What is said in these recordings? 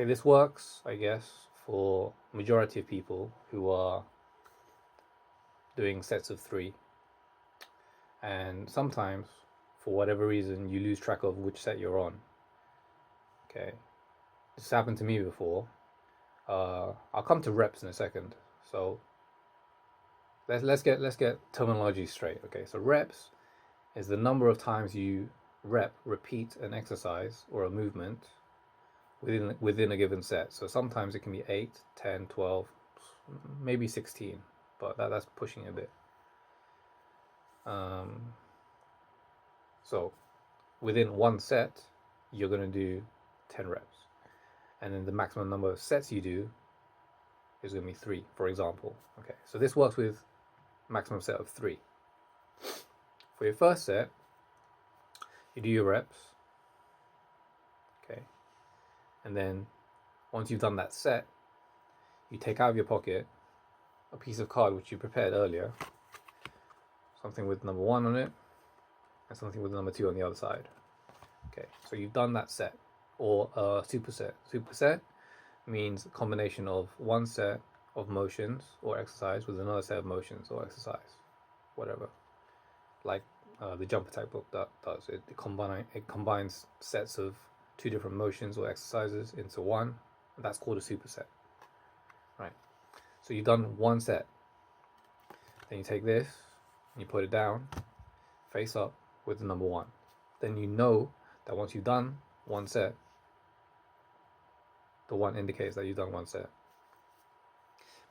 Okay, this works, I guess, for majority of people who are doing sets of 3. And sometimes, for whatever reason, you lose track of which set you're on. Okay, this happened to me before. I'll come to reps in a second. So let's get terminology straight. Okay, so reps is the number of times you repeat an exercise or a movement within a given set. So sometimes it can be 8, 10, 12, maybe 16, but that's pushing a bit. So within one set, you're going to do 10 reps. And then the maximum number of sets you do is going to be 3, for example. Okay, so this works with maximum set of 3. For your first set, you do your reps. Okay, and then once you've done that set, you take out of your pocket a piece of card which you prepared earlier, something with number 1 on it, and something with number 2 on the other side. Okay, so you've done that set, or a superset. Superset means a combination of one set of motions or exercise with another set of motions or exercise, whatever. Like the jump attack book that does it. It combines sets of 2 different motions or exercises into one, and that's called a superset. Right. So you've done one set. Then you take this and you put it down, face up with the number 1. Then you know that once you've done one set, the 1 indicates that you've done one set.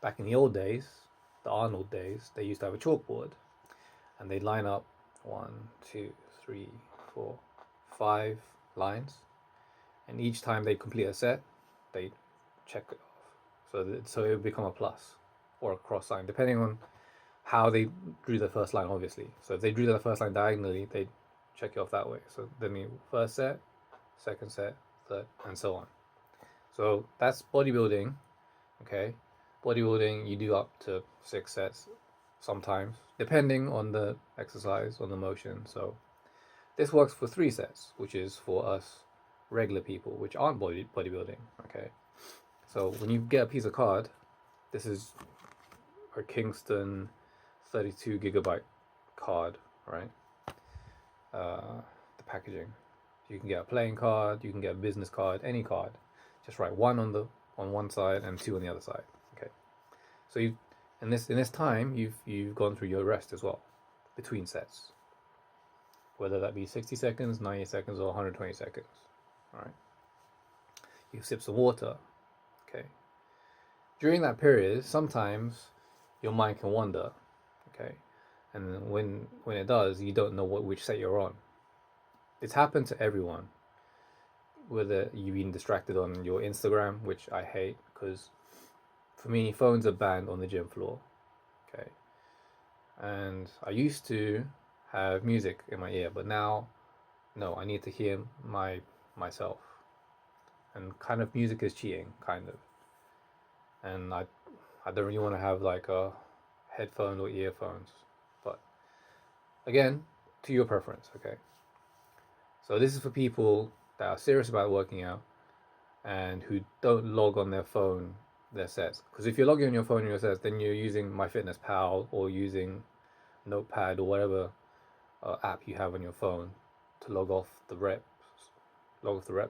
Back in the old days, the Arnold days, they used to have a chalkboard, and they'd line up 1, 2, 3, 4, 5 lines, and each time they complete a set, they check it off. So it would become a plus or a cross sign, depending on how they drew the first line, obviously. So if they drew the first line diagonally, they'd check it off that way. So then the first set, second set, third, and so on. So that's bodybuilding. Okay, bodybuilding, you do up to 6 sets sometimes, depending on the exercise, on the motion. So this works for 3 sets, which is for us regular people, which aren't bodybuilding. Okay, so when you get a piece of card, this is a Kingston 32 gigabyte card, right? The packaging. You can get a playing card, you can get a business card, any card. Just write 1 on one side and 2 on the other side. Okay, so you in this time you've gone through your rest as well between sets, whether that be 60 seconds, 90 seconds, or 120 seconds. All right, you sip some water. Okay, during that period, sometimes your mind can wander. Okay, and when it does, you don't know which set you're on. It's happened to everyone. Whether you've been distracted on your Instagram, which I hate, because for me, phones are banned on the gym floor. Okay, and I used to have music in my ear, but now, no, I need to hear myself. And kind of music is cheating, kind of. And I don't really want to have like a headphone or earphones, but again, to your preference. Okay, so this is for people that are serious about working out and who don't log on their phone their sets. Because if you're logging on your phone in your sets, then you're using MyFitnessPal or using Notepad or whatever app you have on your phone to log off the reps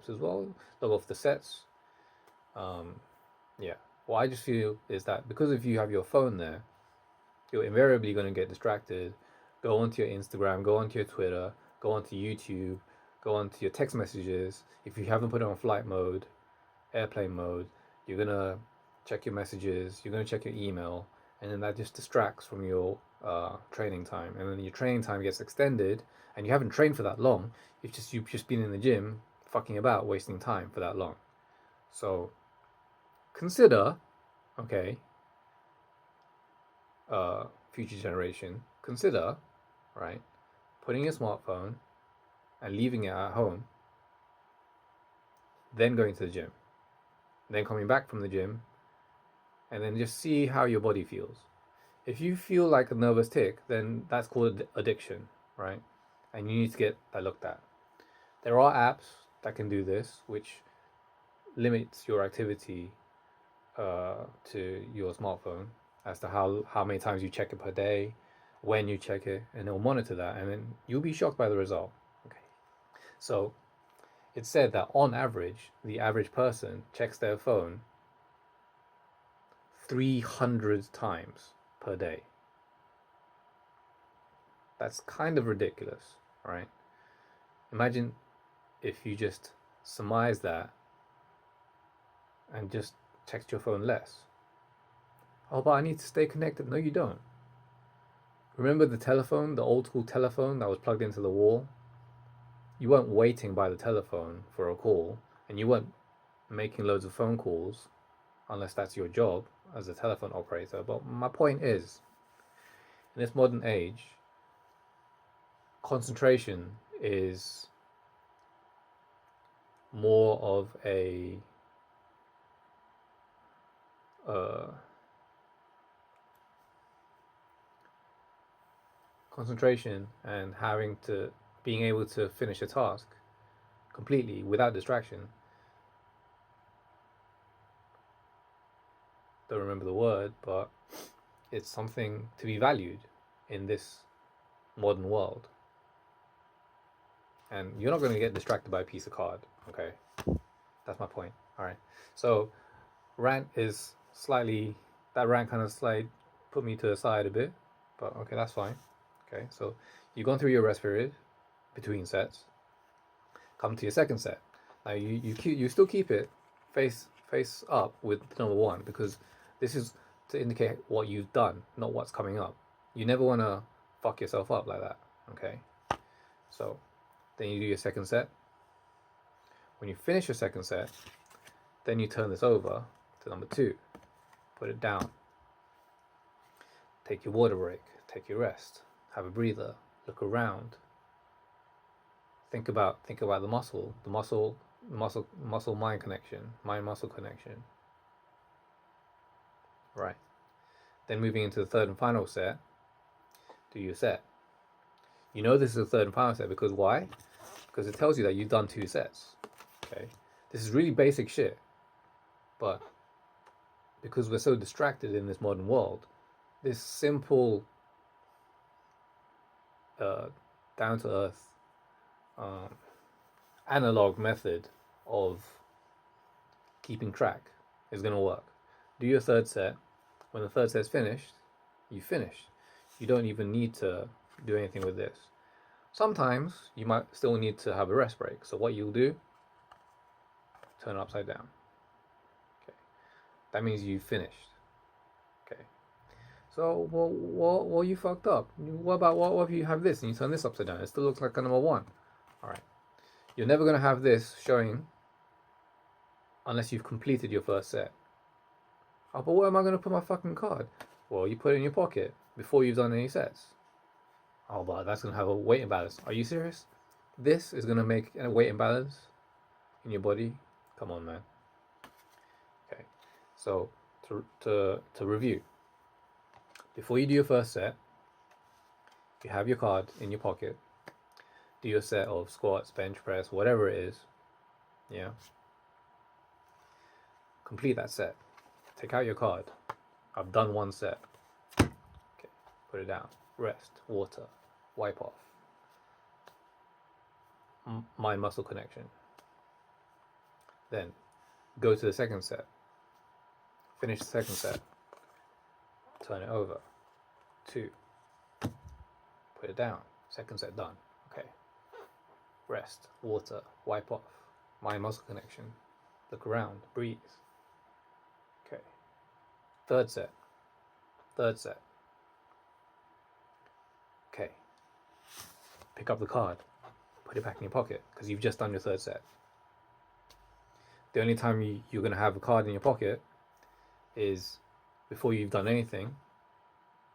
as well, log off the sets. Yeah, what I just feel is that because if you have your phone there, you're invariably going to get distracted, go onto your Instagram, go onto your Twitter, go onto YouTube, go onto your text messages. If you haven't put it on flight mode, airplane mode, you're going to check your messages, you're going to check your email, and then that just distracts from your training time. And then your training time gets extended, and you haven't trained for that long. You've just been in the gym fucking about, wasting time for that long. So consider, okay, future generation, consider, right, putting your smartphone and leaving it at home, then going to the gym, then coming back from the gym, and then just see how your body feels. If you feel like a nervous tick, then that's called addiction, right? And you need to get that looked at. There are apps that can do this, which limits your activity to your smartphone as to how many times you check it per day, when you check it, and it will monitor that, and then you'll be shocked by the result. Okay, so it's said that on average, the average person checks their phone 300 times per day. That's kind of ridiculous, right? Imagine if you just surmise that and just checked your phone less. Oh, but I need to stay connected. No, you don't. Remember the telephone, the old school telephone that was plugged into the wall? You weren't waiting by the telephone for a call, and you weren't making loads of phone calls unless that's your job as a telephone operator. But my point is, in this modern age, concentration is more of a concentration and being able to finish a task completely without distraction. Don't remember the word, but it's something to be valued in this modern world. And you're not going to get distracted by a piece of card, okay? That's my point. All right. So rant kind of put me to the side a bit, but okay, that's fine. Okay, so you've gone through your rest period between sets. Come to your second set. Now you still keep it face up with number one, because this is to indicate what you've done, not what's coming up. You never want to fuck yourself up like that. Okay, so then you do your second set. When you finish your second set, then you turn this over to number two. Put it down. Take your water break. Take your rest. Have a breather. Look around. Think about the muscle mind connection, mind muscle connection. Right. Then moving into the third and final set, do your set. You know this is the third and final set because why? Because it tells you that you've done 2 sets. Okay. This is really basic shit. But because we're so distracted in this modern world, this simple down to earth analog method of keeping track is going to work. Do your third set. When the third set's finished, you finished. You don't even need to do anything with this. Sometimes you might still need to have a rest break. So what you'll do, turn it upside down. Okay, that means you finished. Okay. So well you fucked up. What if you have this and you turn this upside down? It still looks like a number 1. All right. You're never going to have this showing unless you've completed your first set. Oh, but where am I going to put my fucking card? Well, you put it in your pocket before you've done any sets. Oh, but that's going to have a weight imbalance. Are you serious? This is going to make a weight imbalance in your body? Come on, man. Okay. So, to review. Before you do your first set, you have your card in your pocket. Do your set of squats, bench press, whatever it is. Yeah. Complete that set. Take out your card. I've done 1 set. Okay. Put it down. Rest. Water. Wipe off. Mind muscle connection. Then go to the second set. Finish the second set. Turn it over. 2. Put it down. Second set done. Okay. Rest. Water. Wipe off. Mind muscle connection. Look around. Breathe. Okay. Third set. Okay. Pick up the card. Put it back in your pocket because you've just done your third set. The only time you're going to have a card in your pocket is before you've done anything,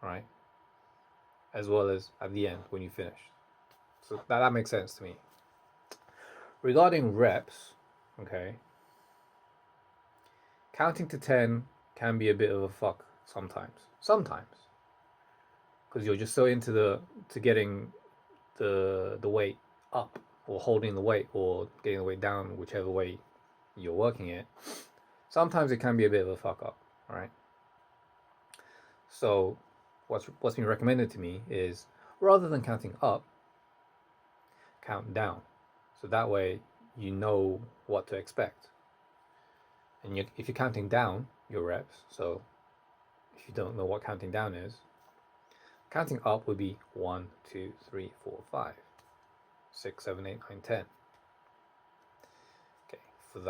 right? As well as at the end when you finish. So that makes sense to me. Regarding reps, okay, counting to 10 can be a bit of a fuck sometimes. Because you're just so into getting the weight up, or holding the weight, or getting the weight down, whichever way you're working it, sometimes it can be a bit of a fuck up, all right? So what's been recommended to me is, rather than counting up, count down. So that way you know what to expect. And if you're counting down your reps, so if you don't know what counting down is, counting up would be 1, 2, 3, 4, 5, 6, 7, 8, 9, 10. Okay, for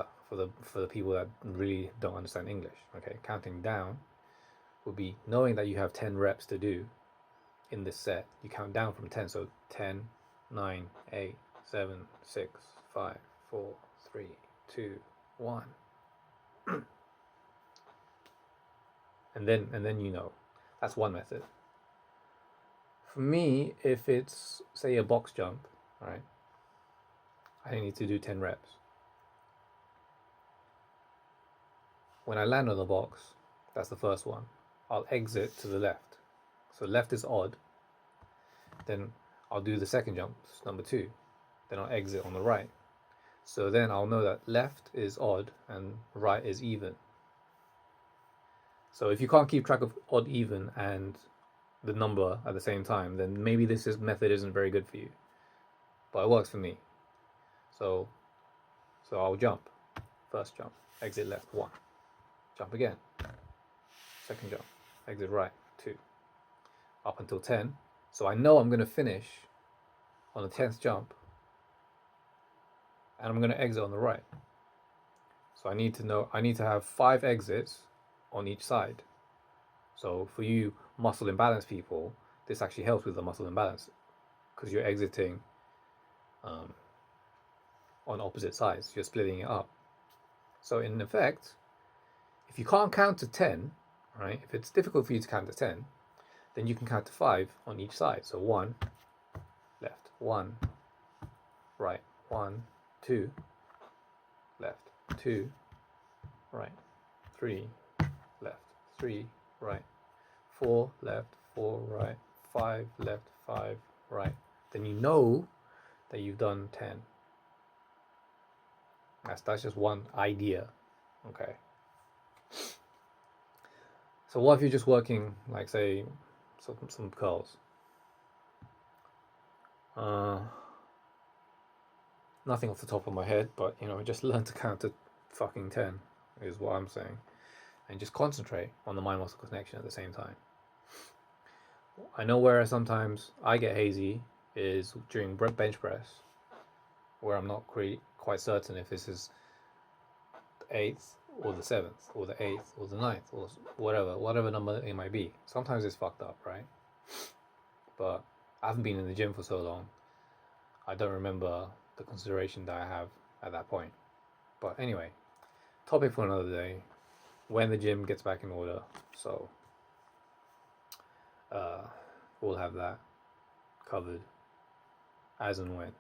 the people that really don't understand English. Okay, counting down would be knowing that you have 10 reps to do in this set. You count down from 10, so 10, 9, 8, 7, 6, 5, 4, 3, 2, 1. And then you know. That's one method. For me, if it's, say, a box jump, right, I need to do 10 reps. When I land on the box, that's the first one, I'll exit to the left. So left is odd. Then I'll do the second jump, number 2. Then I'll exit on the right. So then I'll know that left is odd and right is even. So if you can't keep track of odd, even, and the number at the same time, then maybe this method isn't very good for you. But it works for me. So I'll jump. First jump, exit left, 1. Jump again. Second jump, exit right, 2. Up until 10. So I know I'm going to finish on the 10th jump, and I'm going to exit on the right. So I need to have 5 exits on each side. So for you muscle imbalance people, this actually helps with the muscle imbalance, because you're exiting on opposite sides. You're splitting it up. So in effect, if you can't count to 10, right? If it's difficult for you to count to 10, then you can count to 5 on each side. So 1, left, 1, right, 1, 2, left, 2, right, 3, left, 3, right, 4, left, 4, right, 5, left, 5, right. Then you know that you've done 10. That's just one idea, okay? So what if you're just working, like, say, some curls? Nothing off the top of my head, but, just learn to count to fucking 10 is what I'm saying. And just concentrate on the mind-muscle connection at the same time. I know where sometimes I get hazy is during bench press, where I'm not quite certain if this is the 8th or the 7th or the 8th or the 9th or whatever number it might be. Sometimes it's fucked up, right? But I haven't been in the gym for so long, I don't remember the consideration that I have at that point. But anyway, topic for another day, when the gym gets back in order. So we'll have that covered as and when.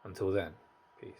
Until then, peace.